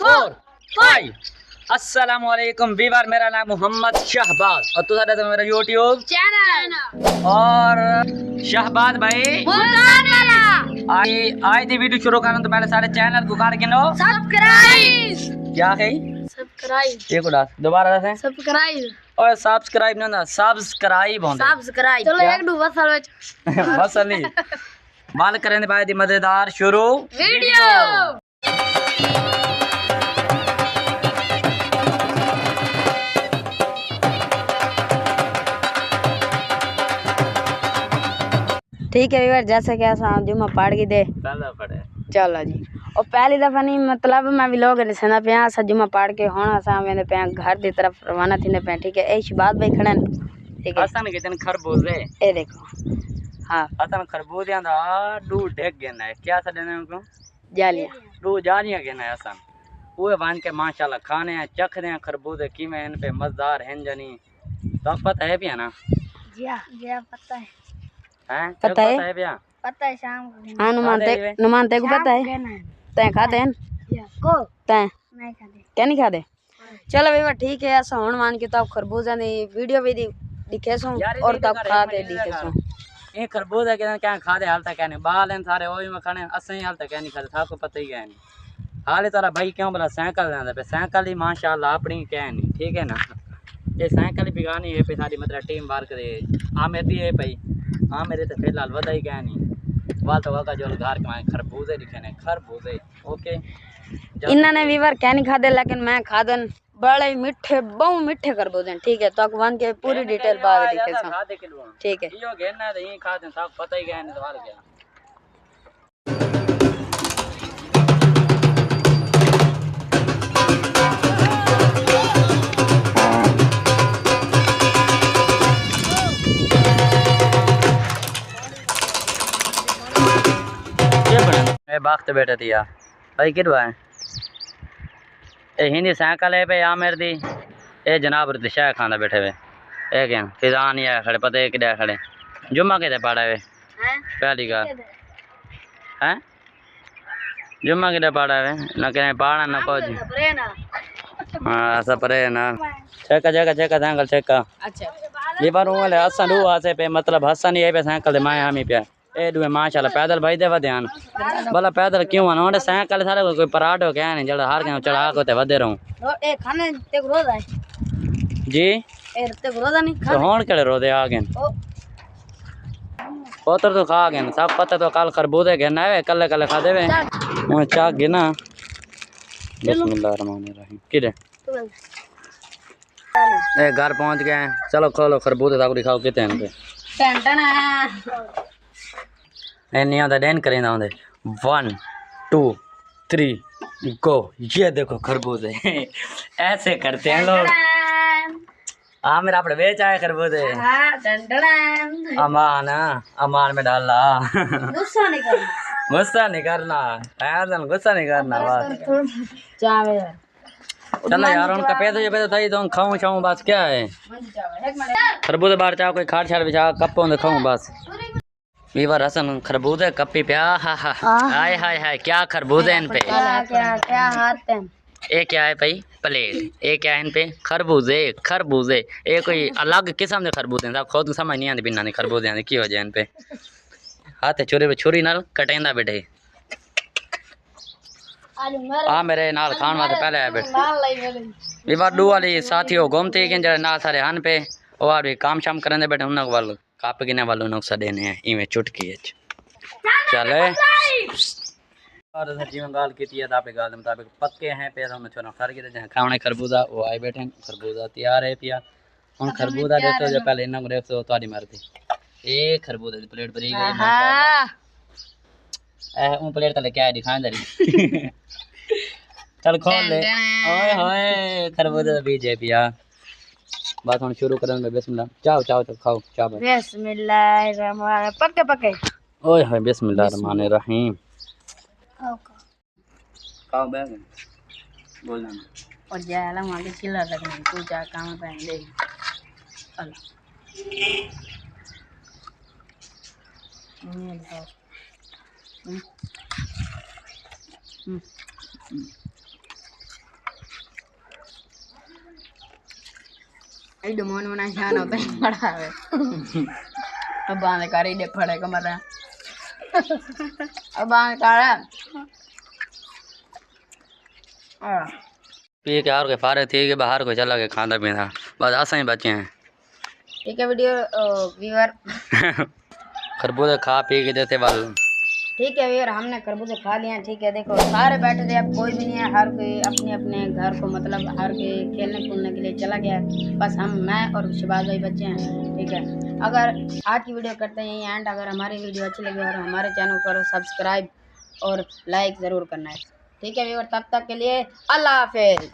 4 5। अस्सलामुअलैकुम वीवर, मेरा नाम मोहम्मद शहबाज और तुझा तो मेरा यूट्यूब चैनल और शहबाज भाई मुल्तान वाला आई थी वीडियो शुरू करने तो पहले सारे चैनल को कर गिनो सब्सक्राइब क्या है सब्सक्राइब एक उड़ास दोबारा दसें सब्सक्राइब और सब्सक्राइब नहीं होता सब्सक्राइब होता सब्सक्राइब चलो एक दो बस साल बस नहीं माल करें भाई दी मजेदार शुरू वीडियो ठीक है वीवर, जैसे कि असां जुम्मा पढ़ के दे पहला पड़े चलो जी। और पहली दफा नहीं मतलब मैं भी लोग ॾिसंदा पिया असां जुम्मा पढ़ के हुण असां वेंदे पिया घर की तरफ रवाना थींदे पिया। ठीक है, ए शहबाज भाई खड़े ठीक है। असन के जन खरबूजे ए देखो हाँ असन खरबूजे दा डू ढेक गेना है क्या सा देने उनको जालियां डू जानिया गेना है असन वो बन के माशाल्लाह खाने हैं चखदे हैं खरबूजे की में इन पे मजेदार हैं जनी तो पता है पिया ना जी पता है हैं पता है पिया शाम को हाँ नुमानते को पता है तैं खाते हैं को तैं नहीं खाते क्या नहीं खाते। चलो भैया ठीक है ऐसा हुण मान के तब खरबूजा दी वीडियो भी दिखे सो और तब खा के दिखे सो ये खरबूजा के क्या खा दे हाल तक नहीं बाल हैं सारे ओही में खाने असई हाल तक नहीं खाते था को पता ही है नहीं हाल तारा भाई क्यों बोला साइकिल लेंदा पे साइकिल ही माशाल्लाह अपनी क्या नहीं ठीक है ना ये साइकिल बिगानी है पे सारी मतलब टीम बार करे आ मेरी है भाई हाँ मेरे तो फिलहाल वधा ही क्या नहीं वाल तो वाका जो घर के खरबूजे दिखे ने खरबूजे ओके इन्होंने वीवर क्या नहीं खाते लेकिन मैं खादन बड़े मीठे बहु मीठे खरबूजे ठीक है तो वन के पूरी डिटेल बाद दिखे सो ठीक है यो घेरना तो यही खाते सब पता ही क्या नहीं सवाल क्या बाख्त बैठे थी यार भाई किधर है ए हिंदी साइकिल है पे आमिर दी ए जनाब दिशा खाना बैठे हुए ए क्या फिजा नहीं आया खड़े पता है कि खड़े जुम्मा के पढ़ा हुए पहली का हैं जुम्मा के पढ़ा हुए न कहीं पढ़ा न कुछ हाँ सब रहे ना चेका चेका चेका साइकिल चेका अच्छा ये बार वो ले हसन रू आसे पे मतलब हसन ये पे साइकिल दे माया हमी पे ए दुए माशाल्लाह पैदल भाई दे वध्यान भला पैदल क्यों आना ओडे साइकिल सारे कोई पराठो क्या नहीं जड़ा हार के चढ़ा को ते वधे रहूं ए खाने ते को रोज आए जी ए ते को रोज नहीं तो होण केड़े रोदे आ गए पोतर तो खा गए सब पता तो कल खरबूजे घेना है कल कल खा देवे वो चा गिना बिस्मिल्लाहिर्रहमानिर्रहीम किरे ए घर पहुंच गए चलो खोलो खरबूजे ताको दिखाओ कितने हैं पे नहीं आता डैन करेंदा होंगे 1 2 3 गो ये देखो खरबूजे ऐसे करते हैं लोग हाँ मेरा अपने बेच आए खरबूजे अमान अमान में डालना गुस्सा नहीं करना गुस्सा नहीं करना बस चलो यार उनका पैसे था तो खाऊं शाऊं बस क्या है खरबूजे बाहर चाहो कोई खाट छाट बिछा कप होंगे खाऊं बस वीवर हसन खरबूजे कपी पे हा हाय हाय हाय क्या खरबूजे इन पे क्या हाथ है ये क्या है भाई प्लेट ये क्या है इन पे खरबूजे खरबूजे ये कोई अलग किस्म के खरबूजे हैं खुद समझ नहीं आती बिना नहीं खरबूजे आते की वजह इन पे हाथ छुरी पे छुरी नाल कटेंदा बैठे आ मेरे नाल खान वास्ते पहले आए बैठे वीवर दू वाली साथियों घूमते कि जड़े नाल सारे हन पे और भी काम शाम करने बैठे उन वाल काप गिने वालों नुकसा देने हैं इवें चुटकी है चले और जी में गाल की थी आपे गाल मुताबिक पक्के हैं पे हम छोरा खर के जहां खाने खरबूजा वो आए बैठे खरबूजा तैयार है पिया हम खरबूजा देखो जो पहले इन्ना को देखो तुम्हारी मर्जी ए खरबूजा की प्लेट भरी गई माशाल्लाह ए उन प्लेट तले क्या दिखाएं दरी चल खोल ले ओए होए खरबूजा बीज है पिया बात हम शुरू करें में बिस्मिल्लाह चाओ चाओ तो खाओ चाओ बिस्मिल्लाहिर्रहमानिर्रहीम पक्के पक्के ओए हाय बिस्मिल्लाहिर्रहमानिर्रहीम खाओ बैग बोलना और जाला मांगे चिल्ला लगने तू जा काम पहन दे अल्लाह ये लो एडो मोन मना शान होता है बड़ा है अब बांध कर इडे फड़े कमर रहा अब बांध कर पी के हार के फारे थी कि बाहर को चला के खाना पीना बस ऐसा ही बचे हैं। ठीक है वीडियो व्यूअर खरबूजे खा पी के देते वाल। ठीक है व्यूअर हमने खरबूजे खा लिए हैं। ठीक है देखो सारे बैठे थे अब कोई भी नहीं है हर कोई अपने अपने घर को मतलब हर कोई खेलने कूदने के लिए चला गया है। बस हम मैं और शहबाज भाई बच्चे हैं। ठीक है अगर आज की वीडियो करते हैं यहीं एंड। अगर हमारी वीडियो अच्छी लगी और हमारे चैनल को सब्सक्राइब और लाइक ज़रूर करना है। ठीक है व्यूअर तब तक के लिए अल्लाह हाफिज़।